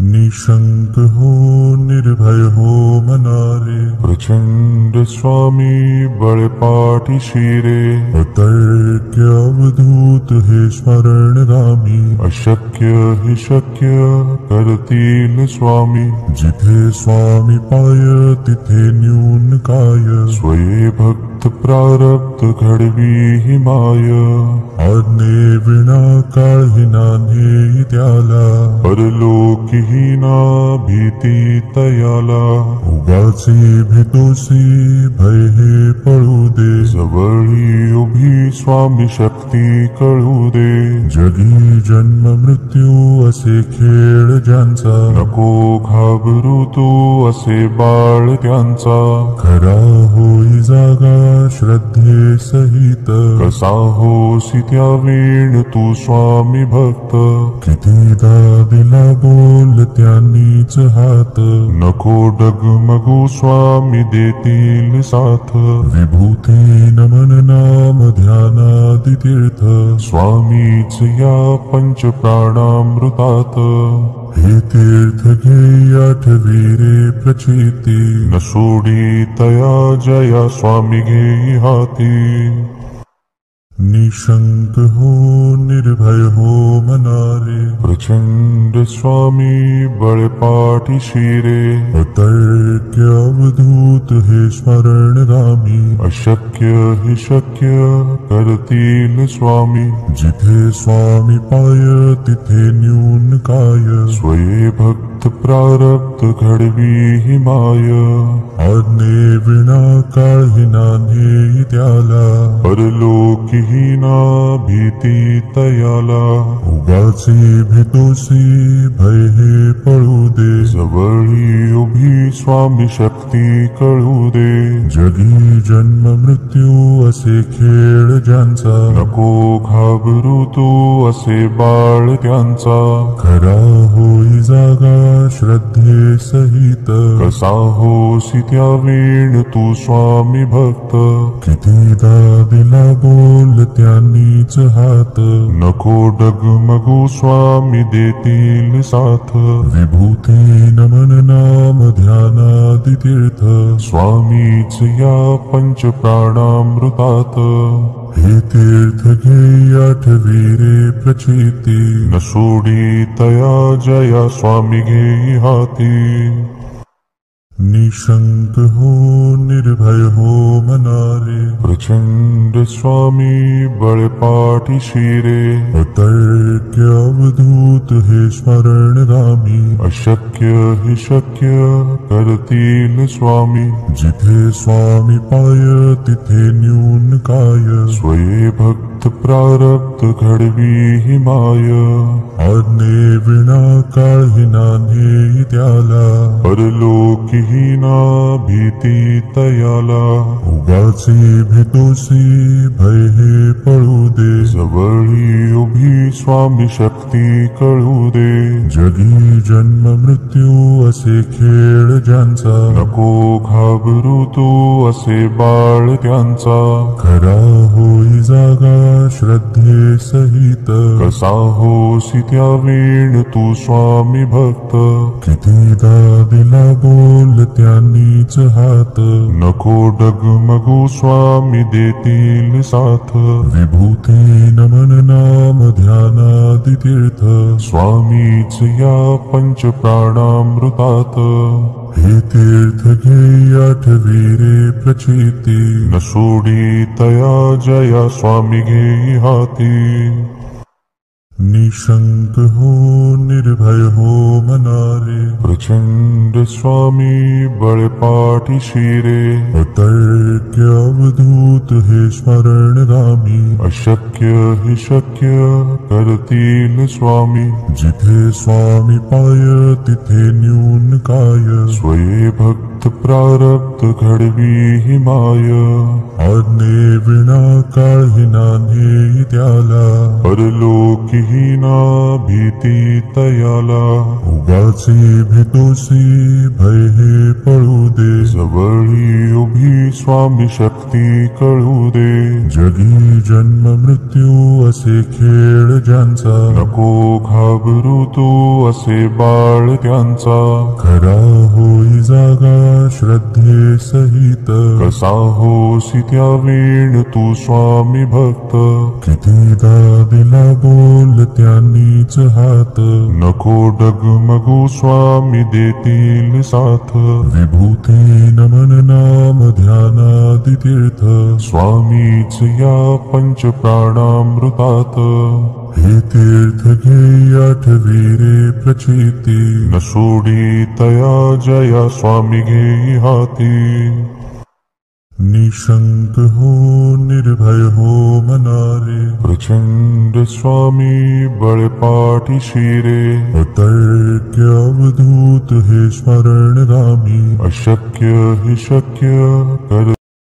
निशंक हो निर्भय हो मनारे, प्रचंड स्वामी बळपाठी शिरे, अतर्क्य अवधूत हे स्मरणगामी, अशक्य हि शक्य करतील स्वामी, जिथे स्वामी पाय तिथे न्यून काय, स्वये भक्त प्रारब्ध घडवी हि माय, आज्ञे विना काळही नान्हे त्याला, परलोकीहीना भीती तयाला, उगाचे भेतोसी भय हे पळू दे, जवळी उभी स्वामी शक्ती कळू दे, जगी जन्म मृत्यू असे खेळ ज्यांचा, नको घाबरू तू असे बाळ त्यांचा, खरा होई जागा श्रद्धे सहित, कसा होसी त्या वेळ तू स्वामी भक्त, कितीदा दिला बोल त्यांनीच हात, नको डगमगू स्वामी देतील साथ, विभूती नमन नाम ध्यानादि तीर्थ, स्वामीच या पंच प्राणामृतात, हे तीर्थ घे आठवी रे प्रचिती, न सोडी तया जया स्वामी घेई हाती, निशंक हो निर्भय हो मनारे, प्रचंड स्वामी बळपाठी शिरे, अतर्क्य अवधूत हे स्मरणगामी, अशक्य हि शक्य करतील स्वामी, जिथे स्वामी पाय तिथे न्यून काय, स्वये भक्त प्रारब्ध घडवी हि माय, आज्ञे विना काळही नान्हे त्याला, परलोकीहीना भीती तयाला, उगाचे भेतोसी भय हे पळू दे, जवळी उभी स्वामी शक्ती कळू दे, जगी जन्म मृत्यू असे खेळ ज्यांचा, नको घाबरू तू असे बाळ त्यांचा, खरा होई जागा श्रद्धे सहित, कसा होसी त्या वेळ तू स्वामी भक्त, कितीदा दिला बोल त्यांनीच हात, नको डगमगू स्वामी देतील साथ, विभूती नमन नाम ध्यानादि तीर्थ, स्वामीच या पंच प्राणामृतात, हे तीर्थ घे आठवी रे प्रचिती, न सोडी तया जया स्वामी घेई हाती, निशंक हो निर्भय हो मनारे, प्रचंड स्वामी बळपाठी शिरे, अतर्क्य अवधूत हे स्मरणगामी, अशक्य हि शक्य करतील स्वामी, जिथे स्वामी पाय तिथे न्यून काय, स्वये भक्त प्रारब्ध घडवी हि माय, आज्ञे विना काळही नान्हे त्याला, परलोकीहीना भीती तयाला, उगाचे भेतोसी भय हे पळू दे, जवळी उभी स्वामी शक्ती कळू दे, जगी जन्म मृत्यू असे खेळ ज्यांचा, नको घाबरू तू असे बाळ त्यांचा, खरा होई जागा श्रद्धे सहित, कसा होसी त्या वेळ तू स्वामी भक्त, कितीदा दिला बोल त्यांनीच हात, नको डगमगू स्वामी देतील साथ, विभूती नमन नाम ध्यानादि तीर्थ, स्वामीच या पंच प्राणामृतात, हे तीर्थ घे आठवी रे प्रचिती, न सोडी तया जया स्वामी घेई हाती, निशंक हो निर्भय हो मनारे, प्रचंड स्वामी बळपाठी शिरे, अतर्क्य अवधूत हे स्मरणगामी, अशक्य हि शक्य करतील स्वामी, जिथे स्वामी पाय तिथे न्यून काय, स्वये भक्त प्रारब्ध घडवी हि माय, आज्ञे विना काळही नान्हे त्याला, परलोकीहीना भीती तयाला, उगाचे भेतोसी भय हे पळू दे, जवळी उभी स्वामी शक्ती भक्ती कळू दे. जगी जन्म मृत्यू असे खेळ ज्यांचा, नको घाबरू तू असे बाळ त्यांचा. खरा होई जागा श्रद्धे सहित, कसा होसी त्या वेळ तू स्वामी भक्त. कितीदा दिला बोल त्यांनीच हात, नको डगमगू स्वामी देतील साथ. विभूती नमन नाम ध्यानादि तीर्थ, स्वामीच या पंच प्राणामृतात. हे तीर्थ घे आठवी रे प्रचिती, न सोडी तया जया स्वामी घेई हाती. निशंक हो निर्भय हो मनारे, प्रचंड स्वामी बळपाठी शिरे. अतर्क्य अवधूत हे स्मरणगामी, अशक्य हे शक्य कर